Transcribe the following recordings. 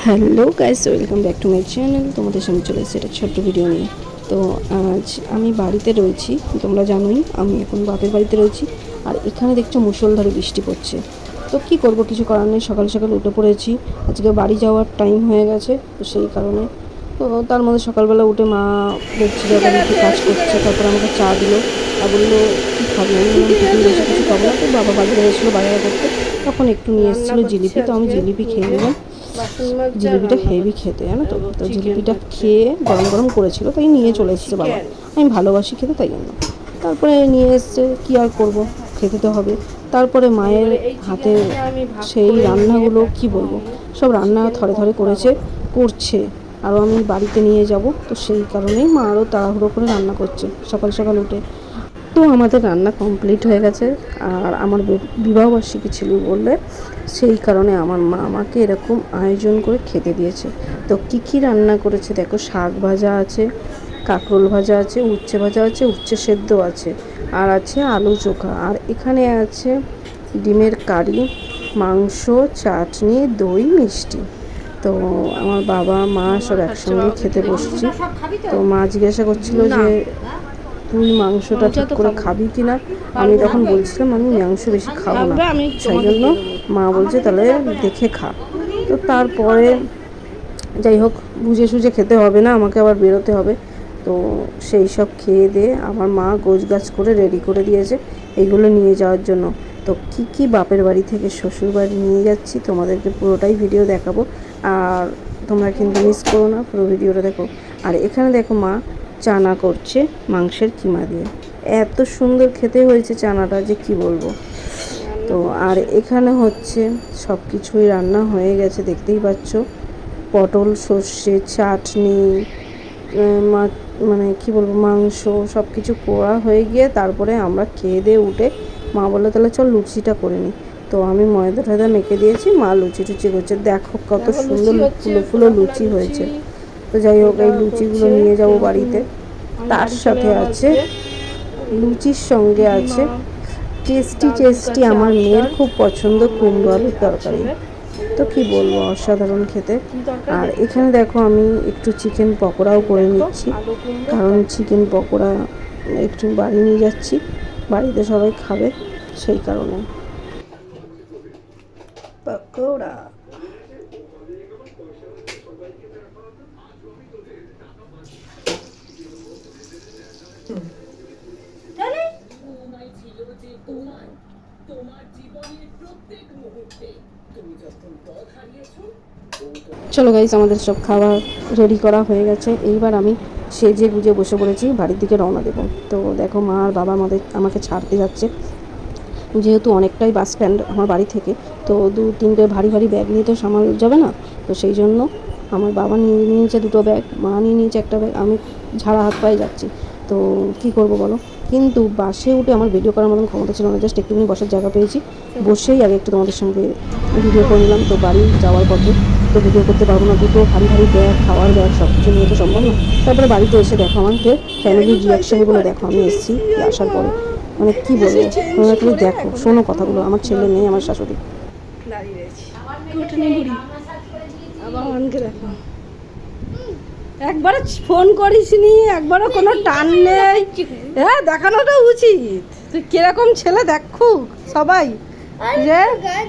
Hello guys, welcome back to my channel. তোমাদের সামনে চলে এসেছে একটা ছোট্ট ভিডিও নিয়ে। তো আজ আমি বাড়িতে রয়েছি, তোমরা জানোই আমি এখন বাপের বাড়িতে রয়েছি। আর এখানে দেখছো মুষলধারে বৃষ্টি পড়ছে। তো কি করব, কিছু করার নেই, সকাল সকাল উঠে পড়েছি। আজকে বাড়ি যাওয়ার টাইম হয়ে গেছে, তো সেই কারণে তো তার মধ্যে সকালবেলা উঠে মা দেখছিল বাড়িতে কাজ করছে, তারপর আমাকে চা দিল আর বললো কী খাবি। আমি বললাম টিফিন বেশি কিছু খাবো না। তো বাবা বাজারে গেছিলো বাজার করতে, তখন একটু নিয়ে এসেছিলো জিলিপি, তো আমি জিলিপি খেয়ে নিলাম। জিলিপিটা হেভি খেতে, জানো তো। তো জিলিপিটা খেয়ে গরম গরম করেছিল, তাই নিয়ে চলে এসেছে বাবা। আমি ভালোবাসি খেতে, তাই জন্য তারপরে নিয়ে এসছে। কী আর করবো, খেতে তো হবে। তারপরে মায়ের হাতে সেই রান্নাগুলো কি বলবো, সব রান্না থরে থরে করছে। আরও আমি বাড়িতে নিয়ে যাব, তো সেই কারণেই মা আরও তাড়াহুড়ো করে রান্না করছে সকাল সকাল উঠে। তো আমাদের রান্না কমপ্লিট হয়ে গেছে। আর আমার বিবাহবার্ষিকী ছিল বললে, সেই কারণে আমার মা আমাকে এরকম আয়োজন করে খেতে দিয়েছে। তো কী কী রান্না করেছে দেখো, শাক ভাজা আছে, কাঁকরোল ভাজা আছে, উচ্ছে ভাজা আছে, উচ্ছে সেদ্ধ আছে, আর আছে আলু চোখা, আর এখানে আছে ডিমের কারি, মাংস, চাটনি, দই, মিষ্টি। তো আমার বাবা মা সব একসঙ্গে খেতে বসছি। তো মা জিজ্ঞাসা করছিল যে তুই মাংসটা ঠিক করে খাবি কি না। আমি তখন বলছিলাম আমি মাংস বেশি খাবো না, সেই জন্য মা বলছে তাহলে দেখে খা। তো তারপরে যাই হোক, বুঝে সুঝে খেতে হবে না, আমাকে আবার বেরোতে হবে। তো সেই সব খেয়ে দিয়ে আমার মা গোছগাছ করে রেডি করে দিয়েছে এইগুলো নিয়ে যাওয়ার জন্য। তো কী কী বাপের বাড়ি থেকে শ্বশুর বাড়ি নিয়ে যাচ্ছি তোমাদেরকে পুরোটাই ভিডিও দেখাবো। আর তোমরা কিন্তু মিস করো না, পুরো ভিডিওটা দেখো। আর এখানে দেখো মা চানা করছে মাংসের কিমা দিয়ে, এত সুন্দর খেতে হয়েছে চানাটা যে কি বলবো। তো আর এখানে হচ্ছে সব কিছুই রান্না হয়ে গেছে, দেখতেই পাচ্ছ। পটল, সর্ষে, চাটনি, মানে কি বলবো, মাংস সব কিছু করা হয়ে গিয়ে তারপরে আমরা খেয়ে দিয়ে উঠে মা বললো তাহলে চল লুচিটা করে নিই। তো আমি ময়দা টয়দা মেখে দিয়েছি, মা লুচি টুচি করছে। দেখো কত সুন্দর ফুলো ফুলো লুচি হয়েছে। তো যাই হোক, এই লুচিগুলো নিয়ে যাব বাড়িতে। তার সাথে আছে লুচির সঙ্গে আছে টেস্টি আমার মেয়ের খুব পছন্দ কুমড়ো আলুর তরকারি। তো কি বলবো, অসাধারণ খেতে। আর এখানে দেখো আমি একটু চিকেন পকোড়াও করে নিচ্ছি, কারণ চিকেন পকোড়া একটু বাড়ি নিয়ে যাচ্ছি, বাড়িতে সবাই খাবে, সেই কারণে। পকোড়া চলো গাইস, আমাদের সব খাবার রেডি করা হয়ে গেছে। এইবার আমি সেজে গুজে বসে পড়েছি, বাড়ির দিকে রওনা দেবো। তো দেখো মা আর বাবা আমাকে ছাড়তে যাচ্ছে, যেহেতু অনেকটাই বাস স্ট্যান্ড আমার বাড়ি থেকে। তো 2-3টে ভারী ভারী ব্যাগ নিয়ে তো সামাল যাবে না। তো সেই জন্য আমার বাবা নিয়ে নিয়েছে 2টো ব্যাগ, মা নিয়ে নিয়েছে একটা ব্যাগ, আমি ঝাড়া হাত পায়ে যাচ্ছি। তো কি করব বলো, কিন্তু বাসে উঠে আমার ভিডিও করার মতন ক্ষমতা ছিল না। জাস্ট একটুখানি বসার জায়গা পেয়েছি, বসেই আগে একটু তোমাদের সঙ্গে ভিডিও করে নিলাম। তো বাড়ি যাওয়ার পথে তো ভিডিও করতে পারবো না, 2টো ভারী ভারী ব্যাগ, খাওয়ার ব্যাগ, সব কিছু নিয়ে তো সম্ভব না। তারপরে বাড়িতে এসে দেখো আমাদের ফ্যামিলির রিয়াকশানগুলো দেখো, আমি এসেছি আসার পরে, মানে কি বলবো, তোমরা খালি দেখো, শোনো কথাগুলো। আমার ছেলে মেয়ে, আমার শাশুড়ি দাঁড়িয়ে রয়েছে, কুটনি বুড়ি আবার অনকে দেখো। একবারও ফোন করিসনি, একবারও কোনো টান নেই। হ্যাঁ, দেখানোটা উচিত। তুই কিরকম ছেলে দেখো সবাই, যে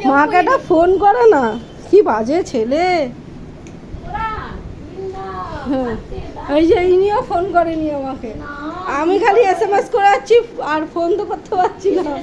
মাকে একটা ফোন করে না, কি বাজে ছেলে। হ্যাঁ, এই যে ইনিও ফোন করেনি আমাকে, আমি খালি SMS করে যাচ্ছি আর ফোন তো করতে পারছি না।